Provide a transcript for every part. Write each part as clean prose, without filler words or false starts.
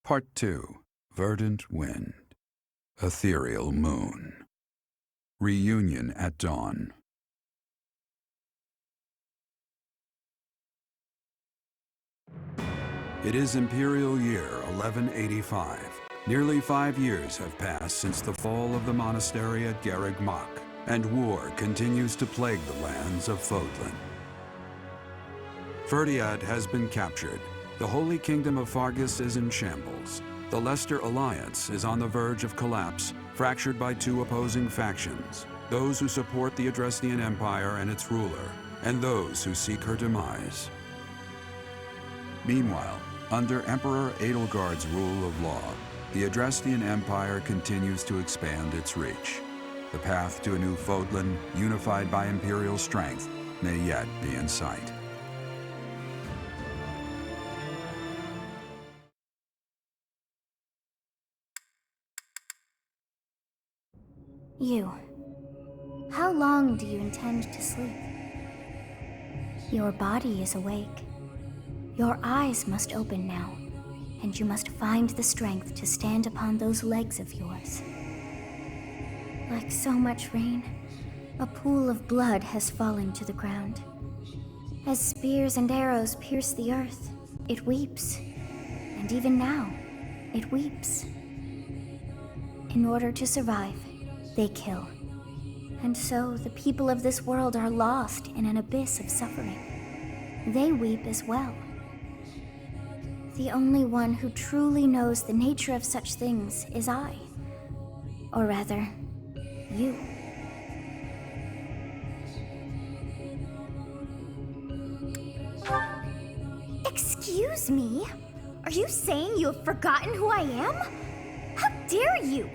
Part 2. Verdant Wind. Ethereal Moon. Reunion at Dawn. It is Imperial Year 1185. Nearly 5 years have passed since the fall of the monastery at Garreg Mach, and war continues to plague the lands of Fodlan. Verdant has been captured. The Holy Kingdom of Fargus is in shambles. The Leicester Alliance is on the verge of collapse, fractured by two opposing factions: those who support the Adrestian Empire and its ruler, and those who seek her demise. Meanwhile, under Emperor Edelgard's rule of law, the Adrestian Empire continues to expand its reach. The path to a new Fodlan, unified by Imperial strength, may yet be in sight. You. How long do you intend to sleep? Your body is awake. Your eyes must open now, and you must find the strength to stand upon those legs of yours. Like so much rain, a pool of blood has fallen to the ground. As spears and arrows pierce the earth, it weeps. And even now, it weeps. In order to survive, they kill. And so the people of this world are lost in an abyss of suffering. They weep as well. The only one who truly knows the nature of such things is I. Or rather, you. Excuse me? Are you saying you have forgotten who I am? How dare you!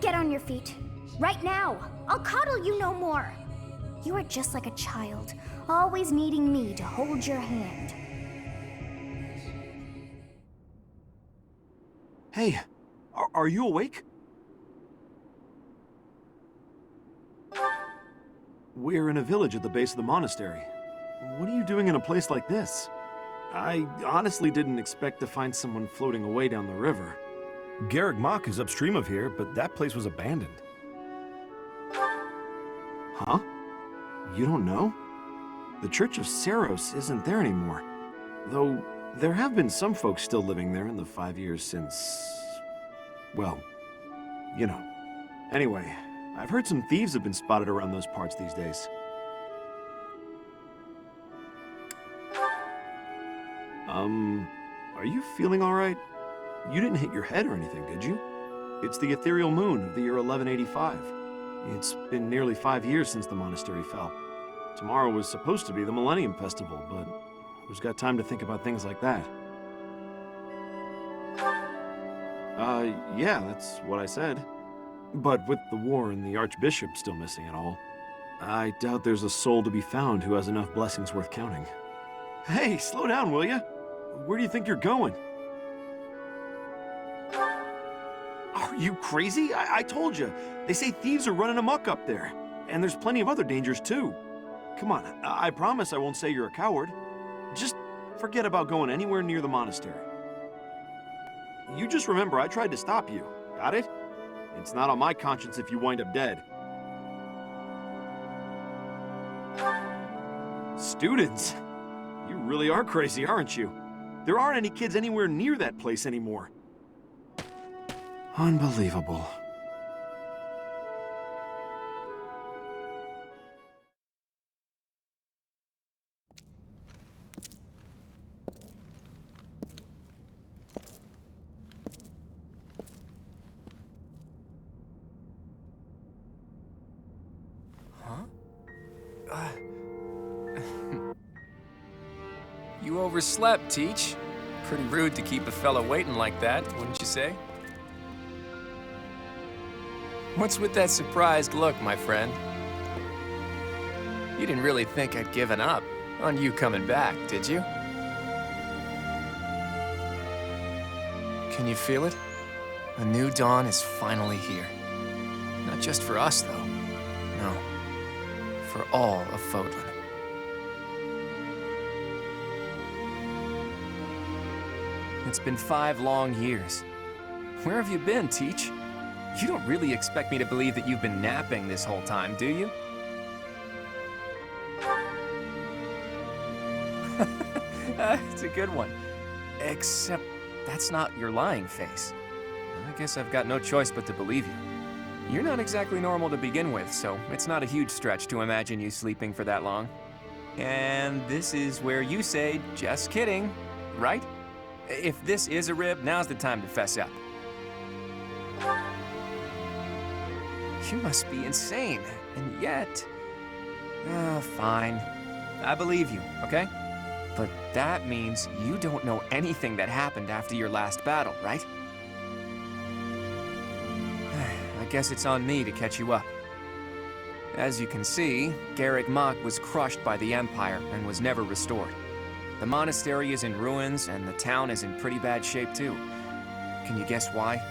Get on your feet. Right now. I'll coddle you no more. You are just like a child, always needing me to hold your hand. Hey, are you awake? We're in a village at the base of the monastery. What are you doing in a place like this? I honestly didn't expect to find someone floating away down the river. Garreg Mach is upstream of here, but that place was abandoned. Huh? You don't know? The Church of Saros isn't there anymore. Though, there have been some folks still living there in the 5 years since... well, you know. Anyway, I've heard some thieves have been spotted around those parts these days. Are you feeling alright? You didn't hit your head or anything, did you? It's the ethereal moon of the year 1185. It's been nearly 5 years since the monastery fell. Tomorrow was supposed to be the Millennium Festival, but who's got time to think about things like that? Yeah, that's what I said. But with the war and the Archbishop still missing it all, I doubt there's a soul to be found who has enough blessings worth counting. Hey, slow down, will ya? Where do you think you're going? Are you crazy? I told you. They say thieves are running amok up there. And there's plenty of other dangers, too. Come on, I promise I won't say you're a coward. Just forget about going anywhere near the monastery. You just remember I tried to stop you. Got it? It's not on my conscience if you wind up dead. Students? You really are crazy, aren't you? There aren't any kids anywhere near that place anymore. Unbelievable. You overslept, Teach. Pretty rude to keep a fella waiting like that, wouldn't you say? What's with that surprised look, my friend? You didn't really think I'd given up on you coming back, did you? Can you feel it? A new dawn is finally here. Not just for us, though. No. For all of Fodlan. It's been 5 long years. Where have you been, Teach? You don't really expect me to believe that you've been napping this whole time, do you? It's a good one. Except that's not your lying face. I guess I've got no choice but to believe you. You're not exactly normal to begin with, so it's not a huge stretch to imagine you sleeping for that long. And this is where you say, just kidding, right? If this is a rib, now's the time to fess up. You must be insane, and yet... fine. I believe you, okay? But that means you don't know anything that happened after your last battle, right? I guess it's on me to catch you up. As you can see, Garrick Mach was crushed by the Empire and was never restored. The monastery is in ruins, and the town is in pretty bad shape too. Can you guess why?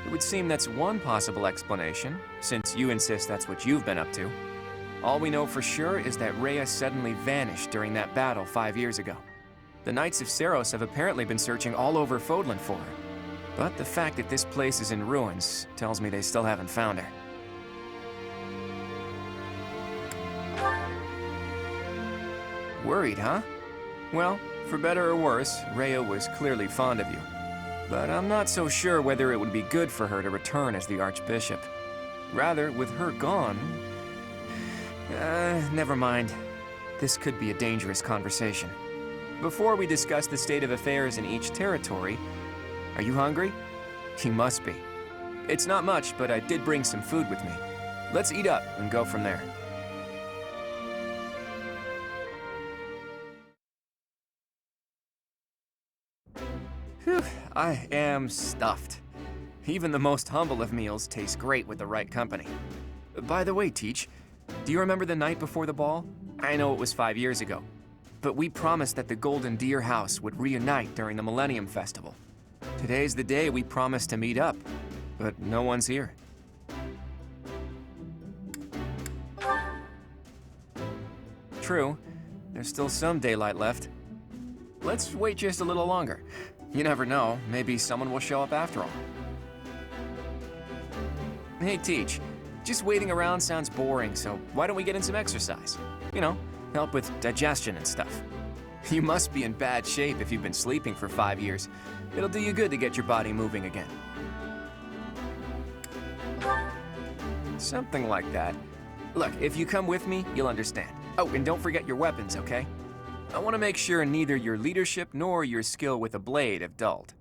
It would seem that's one possible explanation, since you insist that's what you've been up to. All we know for sure is that Rhea suddenly vanished during that battle 5 years ago. The Knights of Seiros have apparently been searching all over Fodlan for her. But the fact that this place is in ruins tells me they still haven't found her. Worried, huh? Well, for better or worse, Rhea was clearly fond of you. But I'm not so sure whether it would be good for her to return as the Archbishop. Rather, with her gone... never mind. This could be a dangerous conversation. Before we discuss the state of affairs in each territory, are you hungry? You must be. It's not much, but I did bring some food with me. Let's eat up and go from there. Whew, I am stuffed. Even the most humble of meals taste great with the right company. By the way, Teach, do you remember the night before the ball? I know it was 5 years ago, but we promised that the Golden Deer House would reunite during the Millennium Festival. Today's the day we promised to meet up, but no one's here. True, there's still some daylight left. Let's wait just a little longer. You never know, maybe someone will show up after all. Hey, Teach, just waiting around sounds boring, so why don't we get in some exercise? You know, help with digestion and stuff. You must be in bad shape if you've been sleeping for 5 years. It'll do you good to get your body moving again. Something like that. Look, if you come with me, you'll understand. Oh, and don't forget your weapons, okay? I want to make sure neither your leadership nor your skill with a blade have dulled.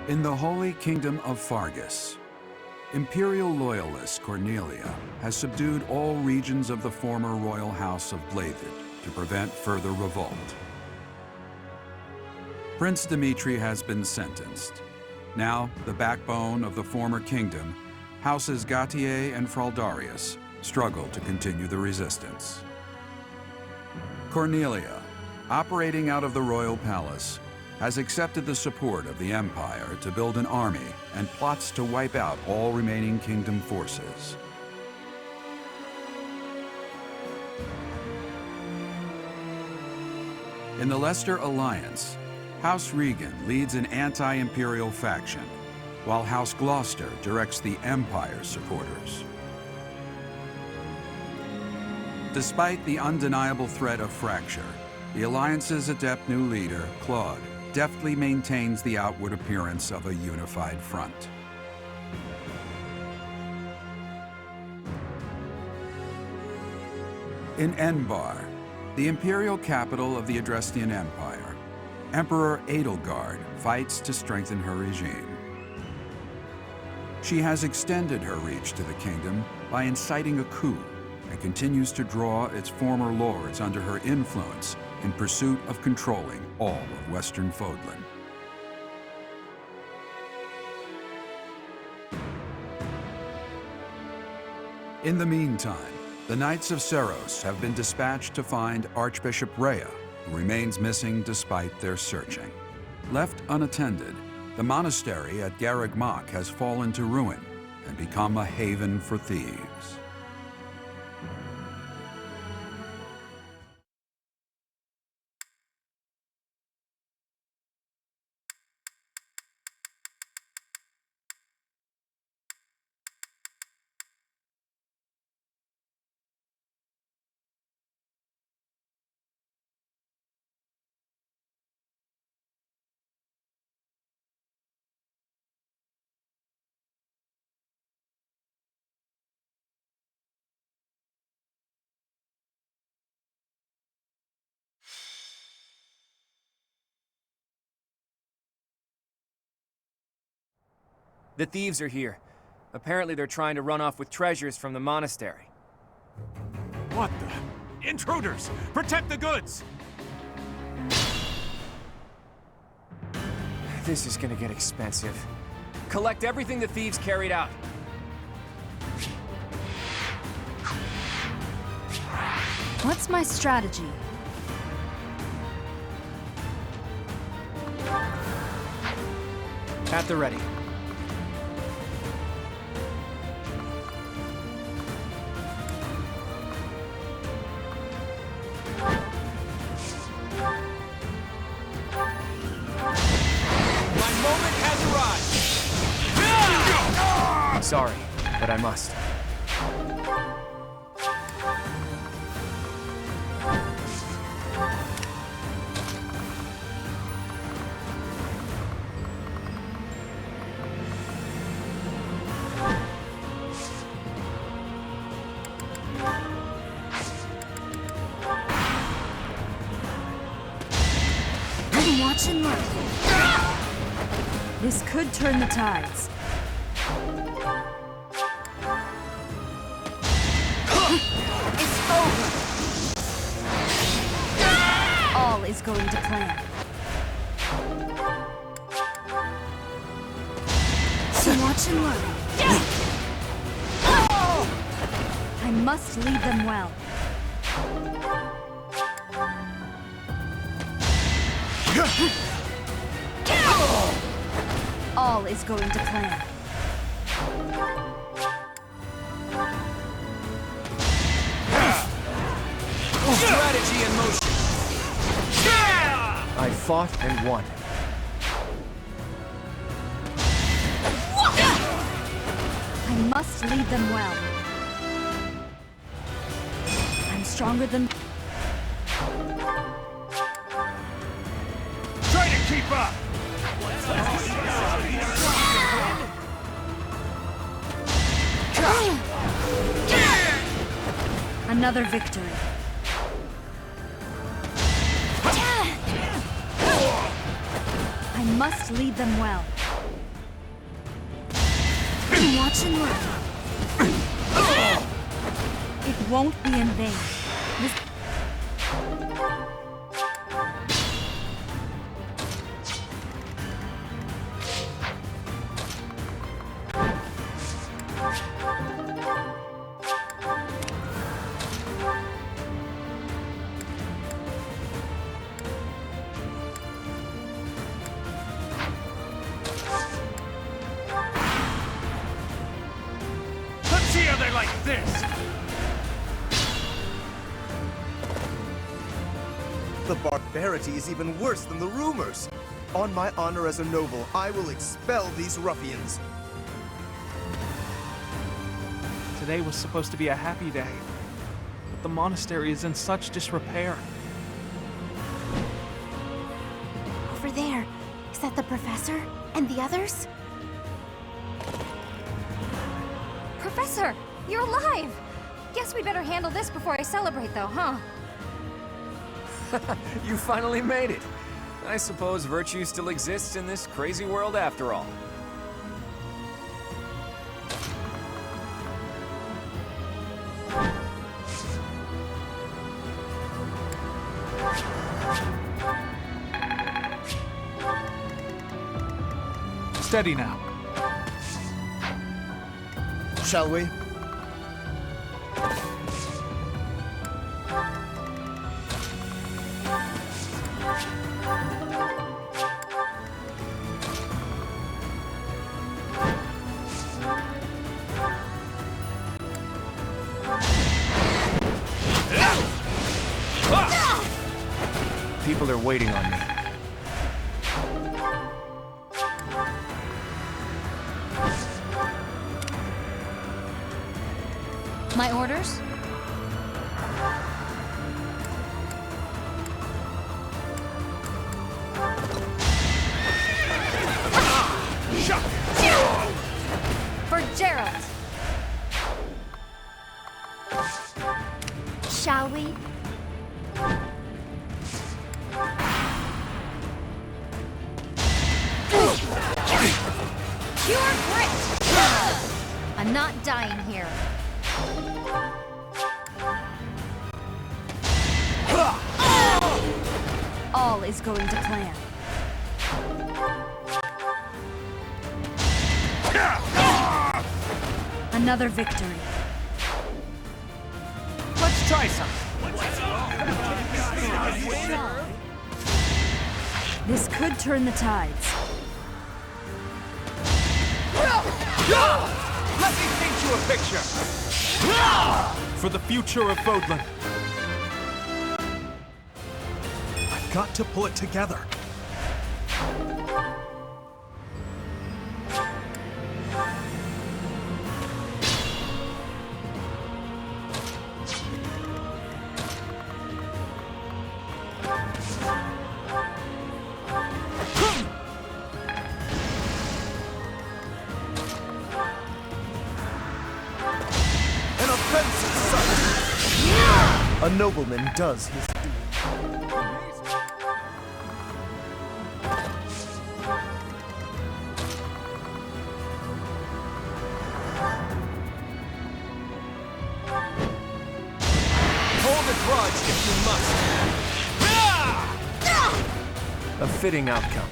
In the Holy Kingdom of Fargus, Imperial loyalist Cornelia has subdued all regions of the former royal house of Blavid to prevent further revolt. Prince Dimitri has been sentenced. Now, the backbone of the former kingdom, Houses Gautier and Fraldarius, struggle to continue the resistance. Cornelia, operating out of the royal palace, has accepted the support of the Empire to build an army and plots to wipe out all remaining kingdom forces. In the Leicester Alliance, House Regan leads an anti-imperial faction, while House Gloucester directs the Empire's supporters. Despite the undeniable threat of fracture, the Alliance's adept new leader, Claude, deftly maintains the outward appearance of a unified front. In Enbar, the imperial capital of the Adrestian Empire, Emperor Edelgard fights to strengthen her regime. She has extended her reach to the kingdom by inciting a coup and continues to draw its former lords under her influence in pursuit of controlling all of Western Fodlan. In the meantime, The Knights of Seros have been dispatched to find Archbishop Rhea, who remains missing despite their searching. Left unattended, the monastery at Garreg Mach has fallen to ruin and become a haven for thieves. The thieves are here. Apparently they're trying to run off with treasures from the monastery. What the? Intruders! Protect the goods! This is gonna get expensive. Collect everything the thieves carried out. What's my strategy? At the ready. Sorry, but I must. Watch and learn. This could turn the tides. It's over. All is going to plan. So watch and learn. I must lead them well. All is going to plan. Strategy in motion. I fought and won. I must lead them well. I'm stronger than... Try to keep up! Another victory. I must lead them well. Watch and learn. It won't be in vain. Let's see how they like this! The barbarity is even worse than the rumors. On my honor as a noble, I will expel these ruffians. Today was supposed to be a happy day, but the monastery is in such disrepair. Over there. Is that the professor? And the others? Professor, you're alive! Guess we better handle this before I celebrate, though, huh? You finally made it. I suppose virtue still exists in this crazy world after all. Steady now. Shall we? people are waiting on me. My orders? For Gerald! Shall we? Pure grit! I'm not dying here. All is going to plan. Another victory. Let's try some. This could turn the tides. Let me paint you a picture. For the future of Fodlan. I've got to pull it together. An offensive sight! A nobleman does his duty. Hold a grudge if you must. A fitting outcome.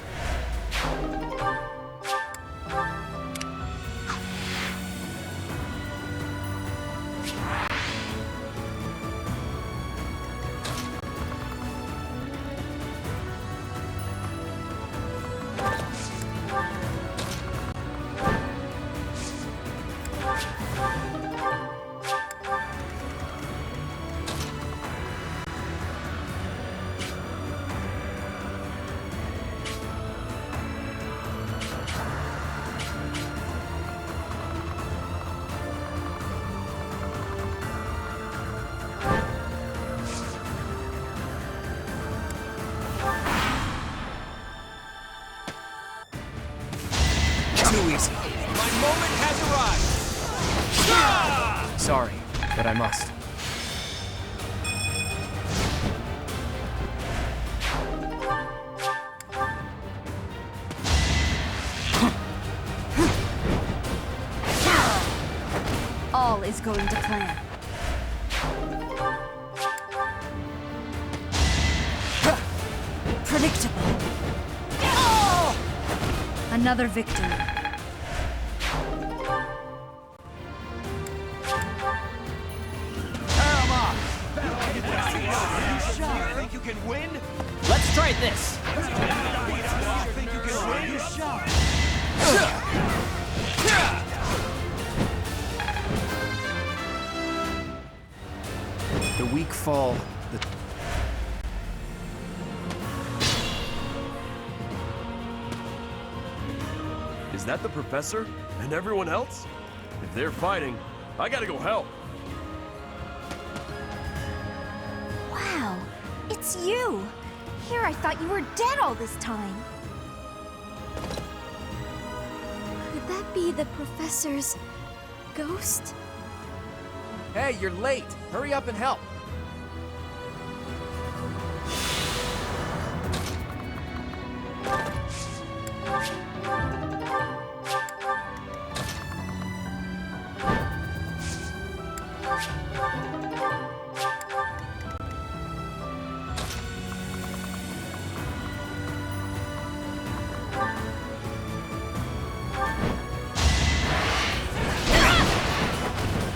Too easy. My moment has arrived. Sorry, but I must. All is going to plan. Predictable. Another victory. Think you can win? Let's try this. Think you can win? The weak fall. Is that the professor? And everyone else? If they're fighting, I gotta go help. Wow, it's you! Here I thought you were dead all this time. Could that be the professor's ghost? Hey, you're late. Hurry up and help.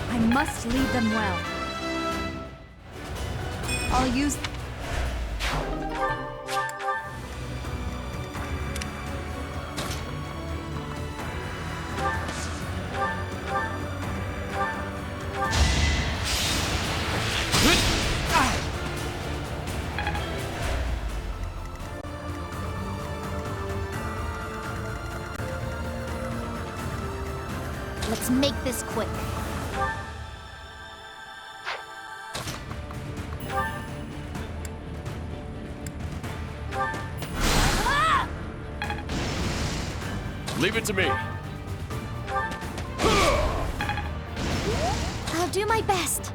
I must lead them well. I'll use... Let's make this quick. Leave it to me. I'll do my best.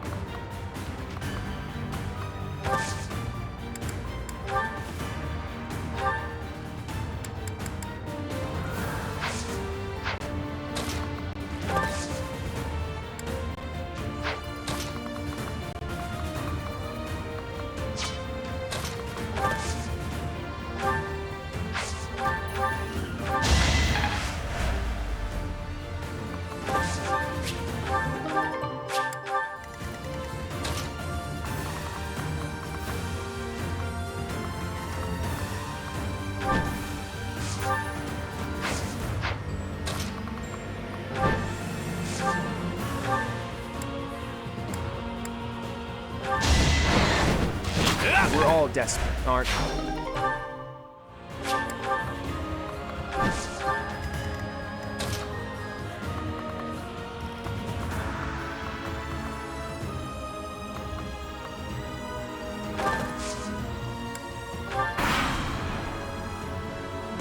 We're all desperate, aren't we?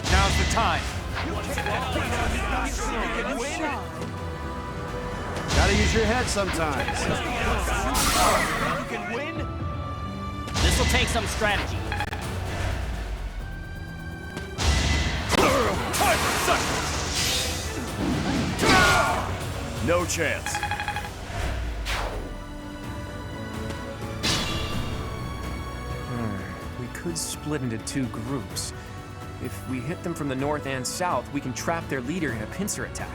Now's the time. Gotta use your head sometimes. You can win? This'll take some strategy. No chance. We could split into two groups. If we hit them from the north and south, we can trap their leader in a pincer attack.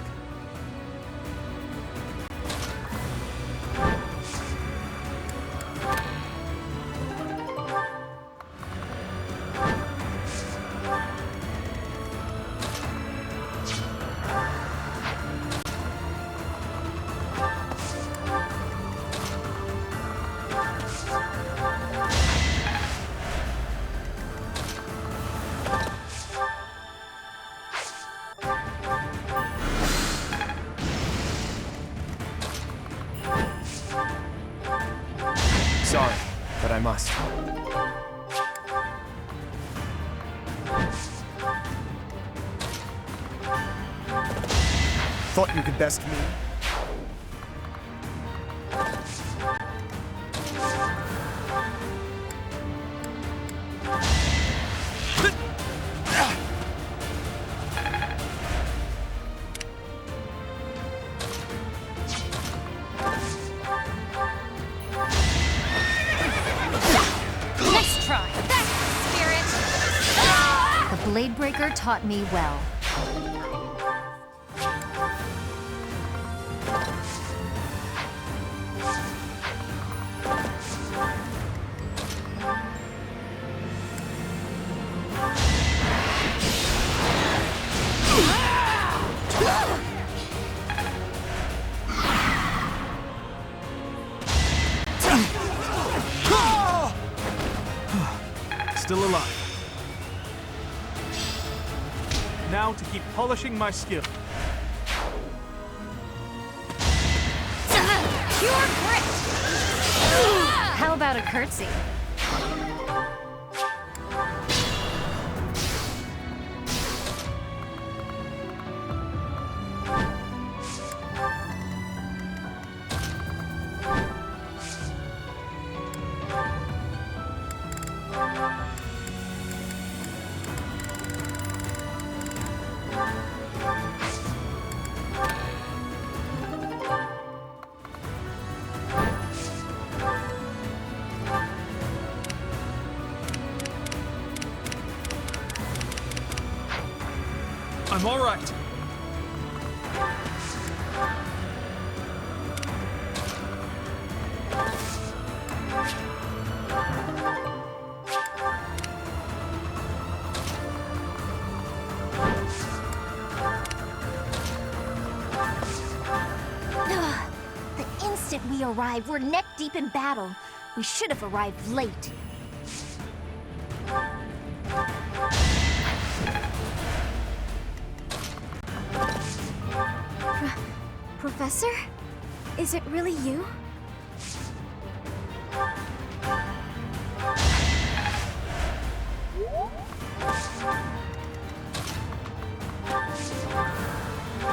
Sorry, but I must. Thought you could best me? Let's try. That's the spirit. The Blade Breaker taught me well. Still alive. Now to keep polishing my skill. Pure grit. How about a curtsy? I'm all right. The instant we arrive, we're neck deep in battle. We should have arrived late. Professor? Is it really you?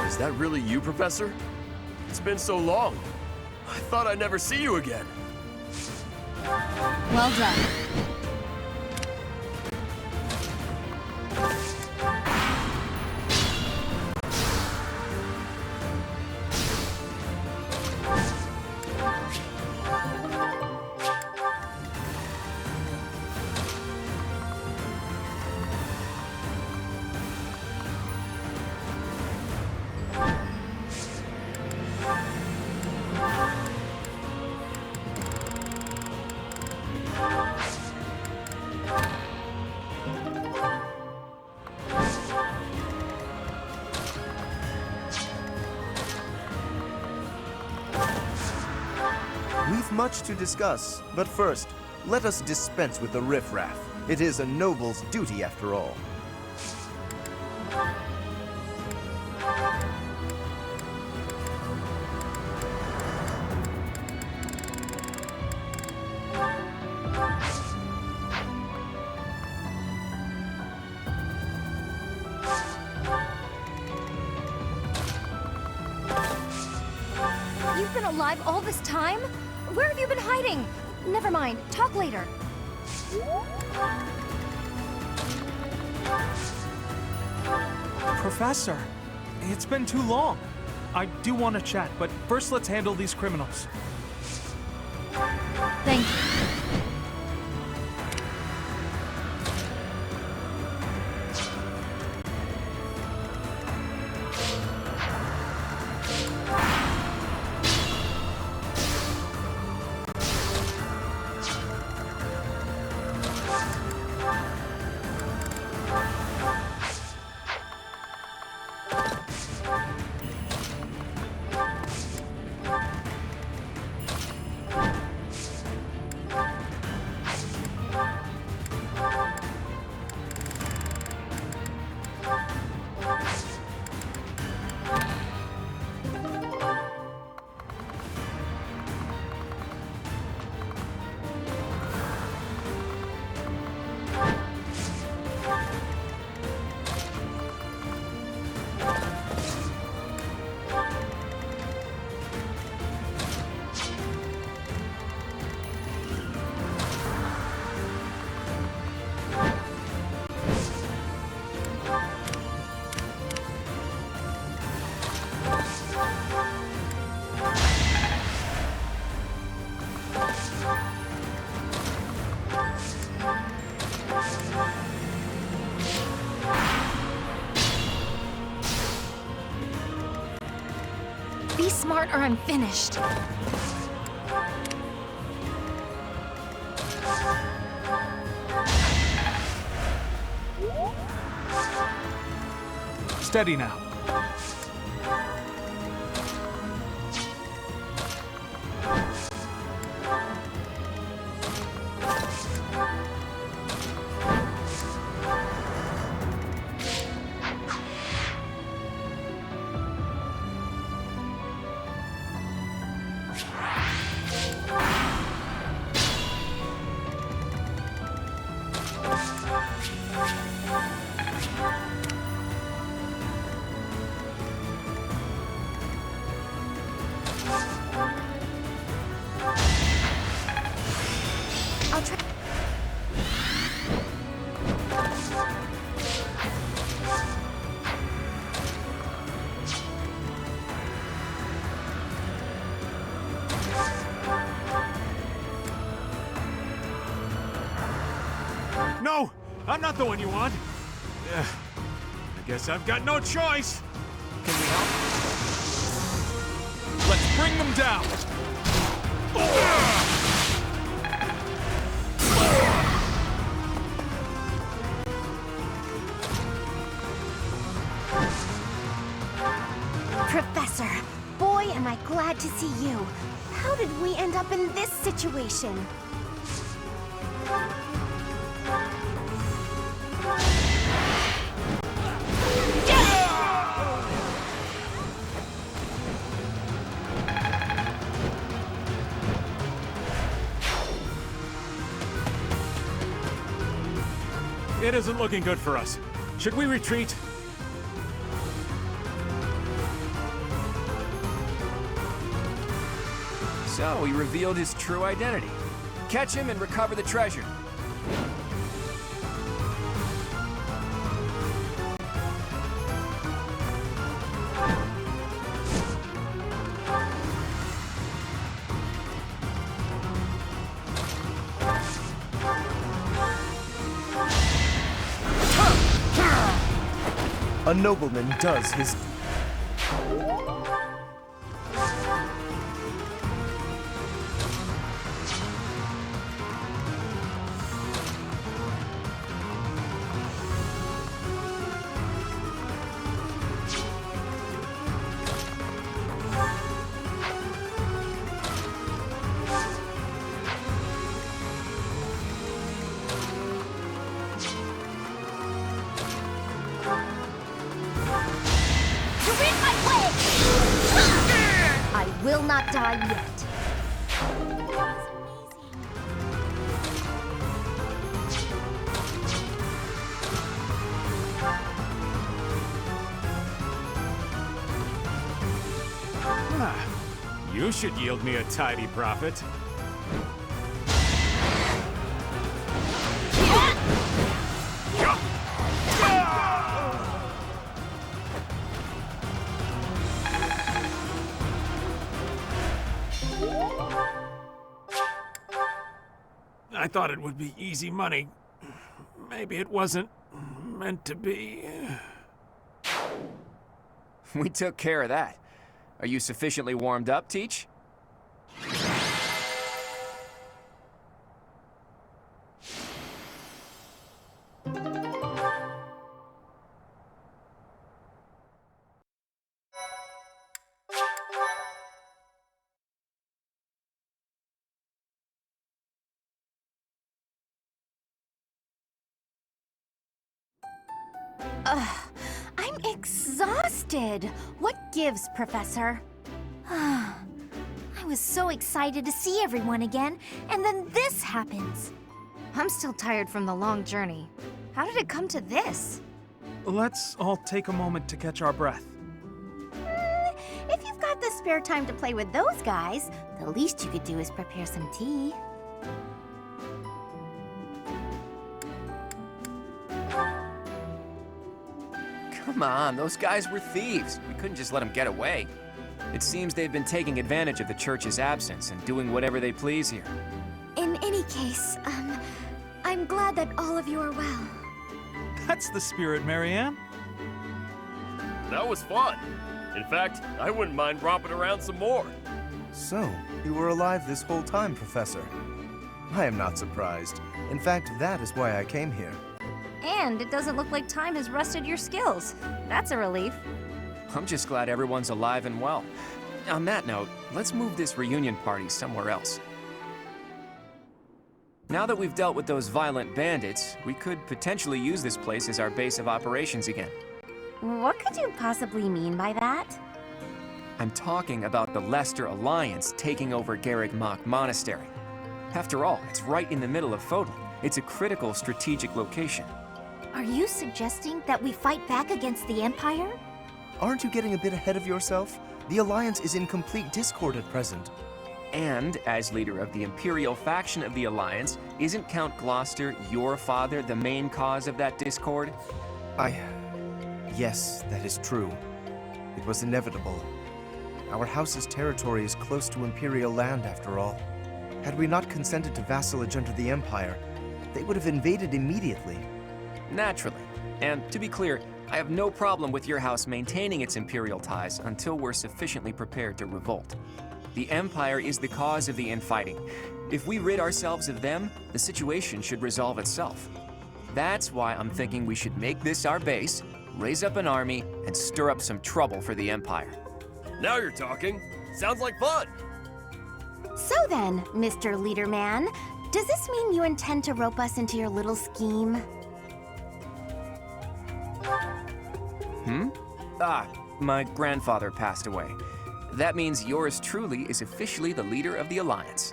Is that really you, Professor? It's been so long. I thought I'd never see you again. Well done. We've much to discuss, but first, let us dispense with the riffraff. It is a noble's duty, after all. You've been alive all this time? Where have you been hiding? Never mind, talk later. Professor, it's been too long. I do want to chat, but first let's handle these criminals. Thank you. Be smart or I'm finished. Steady now. I'll try. No! I'm not the one you want! I guess I've got no choice! Can we help? Let's bring them down! Professor, boy, am I glad to see you. How did we end up in this situation? It isn't looking good for us. Should we retreat? So he revealed his true identity. Catch him and recover the treasure. A nobleman does his... I will not die yet. You should yield me a tidy profit. I thought it would be easy money. Maybe it wasn't meant to be. We took care of that. Are you sufficiently warmed up, Teach? I'm exhausted. What gives, Professor? I was so excited to see everyone again, and then this happens. I'm still tired from the long journey. How did it come to this? Let's all take a moment to catch our breath. If you've got the spare time to play with those guys, the least you could do is prepare some tea. Come on, those guys were thieves. We couldn't just let them get away. It seems they've been taking advantage of the church's absence and doing whatever they please here. In any case, I'm glad that all of you are well. That's the spirit, Marianne. That was fun. In fact, I wouldn't mind romping around some more. So, you were alive this whole time, Professor. I am not surprised. In fact, that is why I came here. And it doesn't look like time has rusted your skills. That's a relief. I'm just glad everyone's alive and well. On that note, let's move this reunion party somewhere else. Now that we've dealt with those violent bandits, we could potentially use this place as our base of operations again. What could you possibly mean by that? I'm talking about the Linkmstr Alliance taking over Garreg-Mach Monastery. After all, it's right in the middle of Fodlan. It's a critical strategic location. Are you suggesting that we fight back against the Empire? Aren't you getting a bit ahead of yourself? The Alliance is in complete discord at present. And, as leader of the Imperial faction of the Alliance, isn't Count Gloucester, your father, the main cause of that discord? Yes, that is true. It was inevitable. Our house's territory is close to Imperial land, after all. Had we not consented to vassalage under the Empire, they would have invaded immediately. Naturally. And to be clear, I have no problem with your house maintaining its Imperial ties until we're sufficiently prepared to revolt. The Empire is the cause of the infighting. If we rid ourselves of them, the situation should resolve itself. That's why I'm thinking we should make this our base, raise up an army, and stir up some trouble for the Empire. Now you're talking. Sounds like fun. So then, Mr. Leaderman, does this mean you intend to rope us into your little scheme? My grandfather passed away. That means yours truly is officially the leader of the Alliance.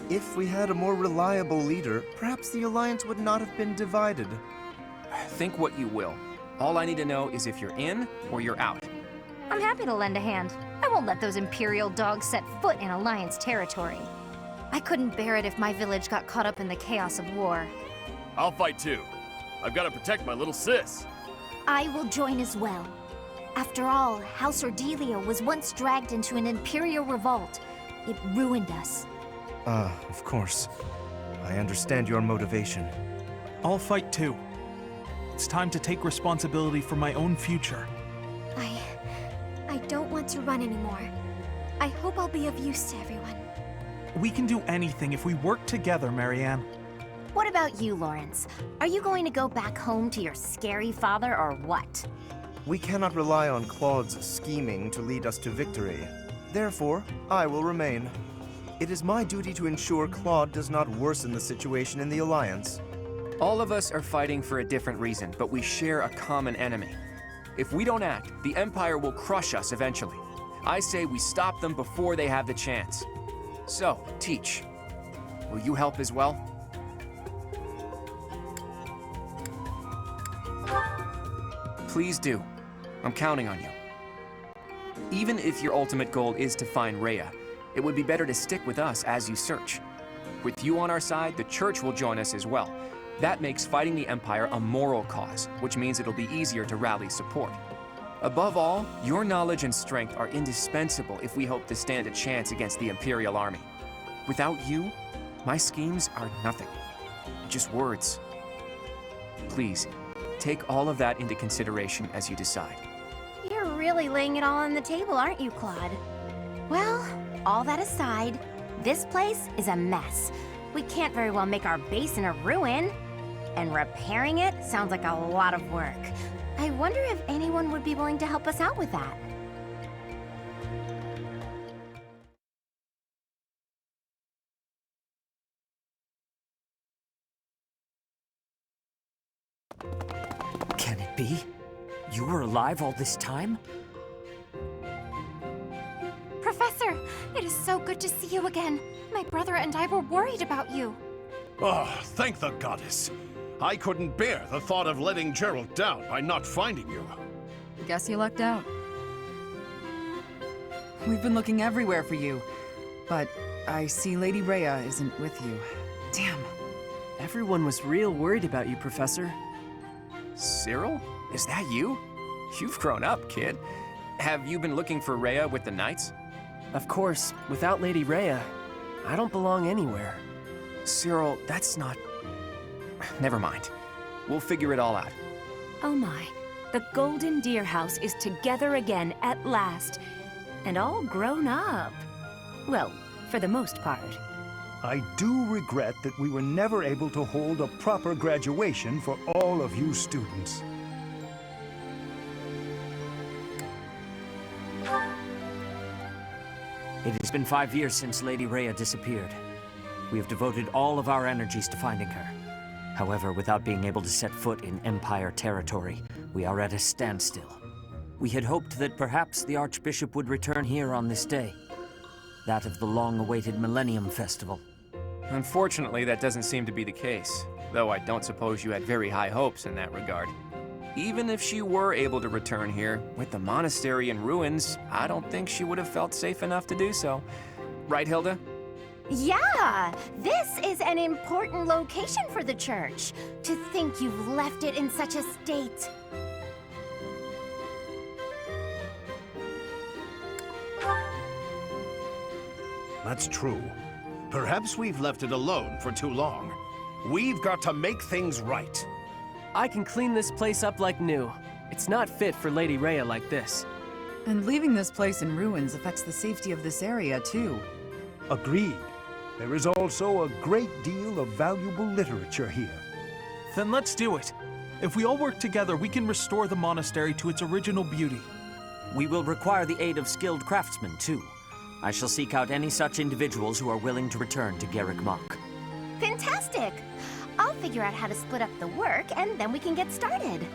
If we had a more reliable leader, perhaps the Alliance would not have been divided. think what you will. All I need to know is if you're in or you're out. I'm happy to lend a hand. I won't let those Imperial dogs set foot in Alliance territory. I couldn't bear it if my village got caught up in the chaos of war. I'll fight too. I've got to protect my little sis. I will join as well. After all, House Ordelia was once dragged into an Imperial revolt. It ruined us. Of course. I understand your motivation. I'll fight too. It's time to take responsibility for my own future. I don't want to run anymore. I hope I'll be of use to everyone. We can do anything if we work together, Marianne. What about you, Lawrence? Are you going to go back home to your scary father or what? We cannot rely on Claude's scheming to lead us to victory. Therefore, I will remain. It is my duty to ensure Claude does not worsen the situation in the Alliance. All of us are fighting for a different reason, but we share a common enemy. If we don't act, the Empire will crush us eventually. I say we stop them before they have the chance. So, Teach, will you help as well? Please do. I'm counting on you. Even if your ultimate goal is to find Rhea, it would be better to stick with us as you search. With you on our side, the Church will join us as well. That makes fighting the Empire a moral cause, which means it'll be easier to rally support. Above all, your knowledge and strength are indispensable if we hope to stand a chance against the Imperial Army. Without you, my schemes are nothing. Just words. Please, take all of that into consideration as you decide. You're really laying it all on the table, aren't you, Claude? Well, all that aside, this place is a mess. We can't very well make our base in a ruin. And repairing it sounds like a lot of work. I wonder if anyone would be willing to help us out with that. Can it be? You were alive all this time? Professor, it is so good to see you again. My brother and I were worried about you. Oh, thank the goddess. I couldn't bear the thought of letting Gerald down by not finding you. Guess you lucked out. We've been looking everywhere for you, but I see Lady Rhea isn't with you. Damn. Everyone was real worried about you, Professor. Cyril? Is that you? You've grown up, kid. Have you been looking for Rhea with the Knights? Of course, without Lady Rhea, I don't belong anywhere. Cyril, that's not... Never mind. We'll figure it all out. Oh my. The Golden Deer House is together again at last. And all grown up. Well, for the most part. I do regret that we were never able to hold a proper graduation for all of you students. It has been 5 years since Lady Rhea disappeared. We have devoted all of our energies to finding her. However, without being able to set foot in Empire territory, we are at a standstill. We had hoped that perhaps the Archbishop would return here on this day. That of the long-awaited Millennium Festival. Unfortunately, that doesn't seem to be the case, though I don't suppose you had very high hopes in that regard. Even if she were able to return here, with the monastery in ruins, I don't think she would have felt safe enough to do so. Right, Hilda? Yeah! This is an important location for the church. To think you've left it in such a state. That's true. Perhaps we've left it alone for too long. We've got to make things right. I can clean this place up like new. It's not fit for Lady Rhea like this. And leaving this place in ruins affects the safety of this area, too. Agreed. There is also a great deal of valuable literature here. Then let's do it. If we all work together, we can restore the monastery to its original beauty. We will require the aid of skilled craftsmen, too. I shall seek out any such individuals who are willing to return to Garrick Mach. Fantastic! I'll figure out how to split up the work, and then we can get started.